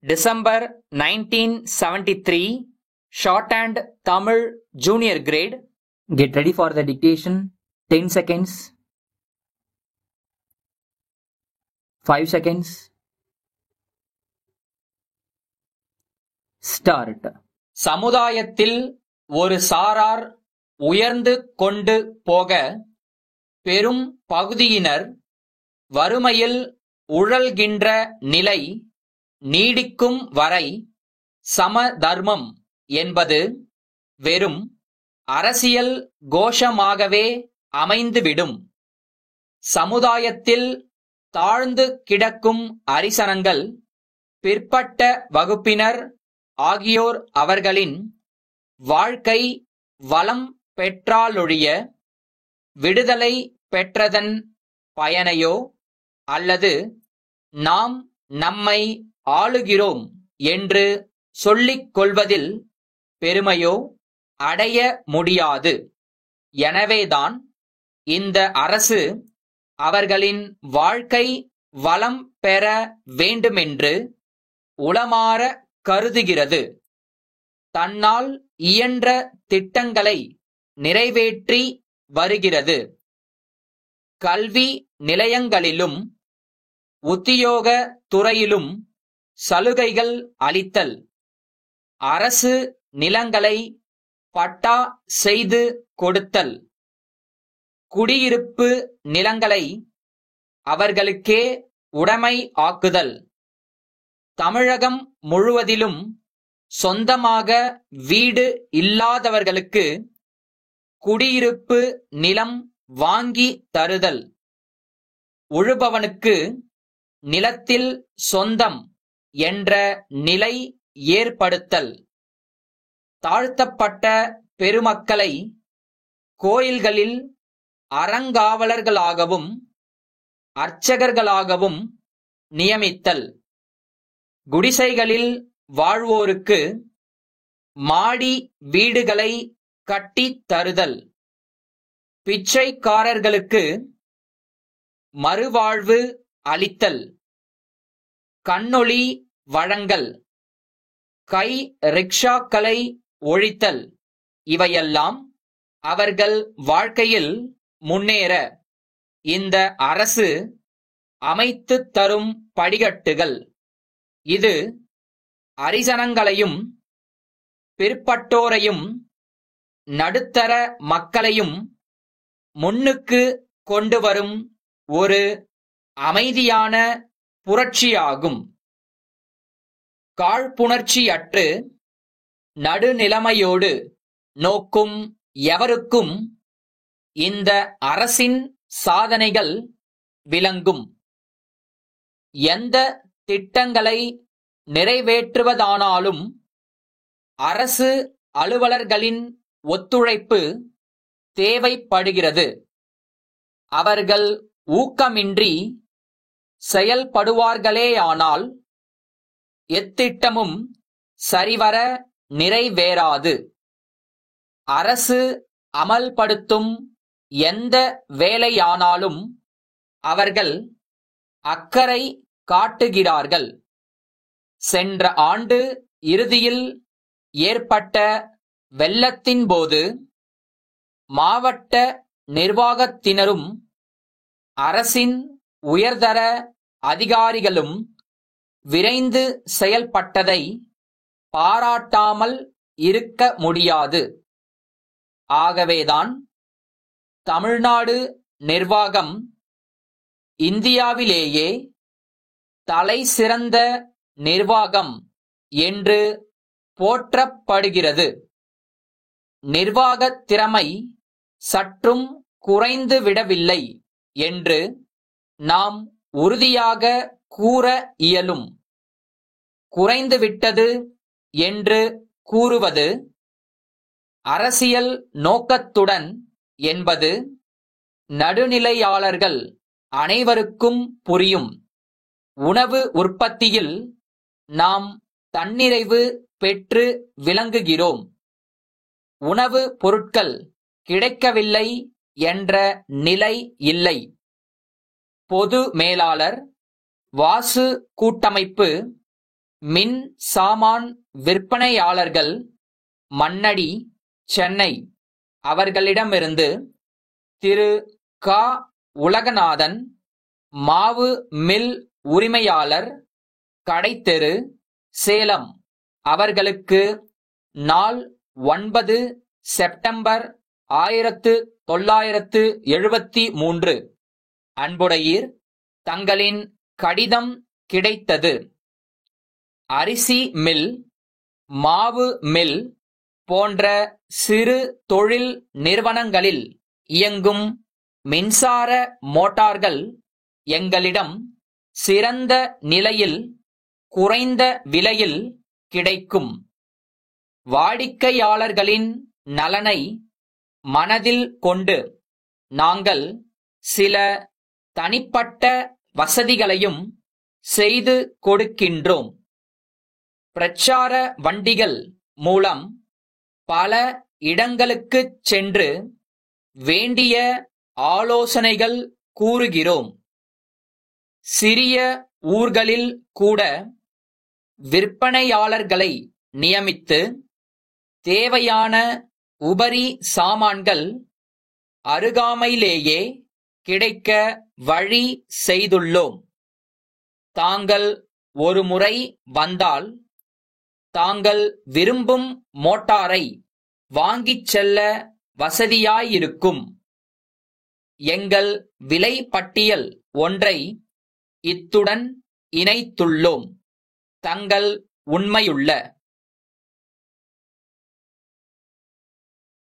December 1973, Shorthand Tamil Junior Grade. Get ready for the dictation. 10 seconds. 5 seconds. Start. சமுதாயத்தில் ஒரு சாரார் உயர்ந்து கொண்டு போக பெரும் பகுதியினர் வறுமையில் உழல்கின்ற நிலை நீடிக்கும் வரை சமதர்மம் என்பது வெறும் அரசியல் கோஷமாகவே அமைந்துவிடும். சமுதாயத்தில் தாழ்ந்து கிடக்கும் அரிசனங்கள், பிற்பட்ட வகுப்பினர் ஆகியோர் அவர்களின் வாழ்க்கை வளம் பெற்றாலொழிய விடுதலை பெற்றதன் பயனையோ அல்லது நாம் நம்மை ஆளுகிறோம் என்று சொல்லிக் கொள்வதில் பெருமையோ அடைய முடியாது. எனவேதான் இந்த அரசு அவர்களின் வாழ்க்கை வளம் பெற வேண்டுமென்று உளமாற கருதுகிறது. தன்னால் இயன்ற திட்டங்களை நிறைவேற்றி வருகிறது. கல்வி நிலையங்களிலும் உத்தியோக துறையிலும் சலுகைகள் அளித்தல், அரசு நிலங்களை பட்டா செய்து கொடுத்தல், குடியிருப்பு நிலங்களை அவர்களுக்கே உடைமை ஆக்குதல், தமிழகம் முழுவதிலும் சொந்தமாக வீடு இல்லாதவர்களுக்கு குடியிருப்பு நிலம் வாங்கி தருதல், உழுபவனுக்கு நிலத்தில் சொந்தம் என்ற நிலை ஏற்படுத்தல், தாழ்த்தப்பட்ட பெருமக்களை கோயில்களில் அறங்காவலர்களாகவும் அர்ச்சகர்களாகவும் நியமித்தல், குடிசைகளில் வாழ்வோருக்கு மாடி வீடுகளை கட்டித் தருதல், பிச்சைக்காரர்களுக்கு மறுவாழ்வு அளித்தல், கண்ணொளி வழங்கல், கை ரிக்ஷாக்களை ஒழித்தல் இவையெல்லாம் அவர்கள் வாழ்க்கையில் முன்னேற இந்த அரசு அமைத்துத் தரும் படிக்கட்டுகள். இது அரிசனங்களையும் பிற்பட்டோரையும் நடுத்தர மக்களையும் முன்னுக்கு கொண்டு வரும் ஒரு அமைதியான புரட்சியாகும். காழ்ப்புணர்ச்சியற்று நடுநிலைமையோடு நோக்கும் எவருக்கும் இந்த அரசின் சாதனைகள் விளங்கும். எந்த திட்டங்களை நிறைவேற்றுவதானாலும் அரசு அலுவலர்களின் ஒத்துழைப்பு தேவைப்படுகிறது. அவர்கள் ஊக்கமின்றி செயல்படுவார்களேயானால் எத்திட்டமும் சரிவர நிறைவேறாது. அரசு அமல்படுத்தும் எந்த வேலையானாலும் அவர்கள் அக்கறை காட்டுகிறார்கள். சென்ற ஆண்டு இறுதியில் ஏற்பட்ட வெள்ளத்தின் போது மாவட்ட நிர்வாகத்தினரும் அரசின் உயர்தர அதிகாரிகளும் விரைந்து செயல்பட்டதை பாராட்டாமல் இருக்க முடியாது. ஆகவேதான் தமிழ்நாடு நிர்வாகம் இந்தியாவிலேயே தலைசிறந்த நிர்வாகம் என்று போற்றப்படுகிறது. நிர்வாகத் திறமை சற்றும் குறைந்து விடவில்லை என்று நாம் உறுதியாக கூற இயலும். குறைந்துவிட்டது என்று கூறுவது அரசியல் நோக்கத்துடன் என்பது நடுநிலையாளர்கள் அனைவருக்கும் புரியும். உணவு உற்பத்தியில் நாம் தன்னிறைவு பெற்று விளங்குகிறோம். உணவு பொருட்கள் கிடைக்கவில்லை என்ற நிலை இல்லை. பொது மேலாளர், வாசு கூட்டமைப்பு மின் சாமான் விற்பனையாளர்கள் மண்ணடி, சென்னை அவர்களிடமிருந்து திரு க. உலகநாதன், மாவு மில் உரிமையாளர், கடைத்தெரு, சேலம் அவர்களுக்கு நாள் 9 செப்டம்பர் 1973 அன்புடையீர், தங்களின் கடிதம் கிடைத்தது. அரிசி மில், மாவு மில் போன்ற சிறு தொழில் நிறுவனங்களில் இயங்கும் மின்சார மோட்டார்கள் எங்களிடம் சிறந்த நிலையில் குறைந்த விலையில் கிடைக்கும். வாடிக்கையாளர்களின் நலனை மனதில் கொண்டு நாங்கள் சில தனிப்பட்ட வசதிகளையும் செய்து கொடுக்கின்றோம். பிரச்சார வண்டிகள் மூலம் பல இடங்களுக்குச் சென்று வேண்டிய ஆலோசனைகள் கூறுகிறோம். சிறிய ஊர்களில் கூட விற்பனையாளர்களை நியமித்து தேவையான உபரி சாமான்கள் அருகாமையிலேயே கிடைக்க வழி செய்துள்ளோம். தாங்கள் ஒரு முறை வந்தால் தாங்கள் விரும்பும் மோட்டாரை வாங்கிச் செல்ல வசதியாயிருக்கும். எங்கள் விலை பட்டியல் ஒன்றை இத்துடன் இணைத்துள்ளோம். தங்கள் உண்மையுள்ள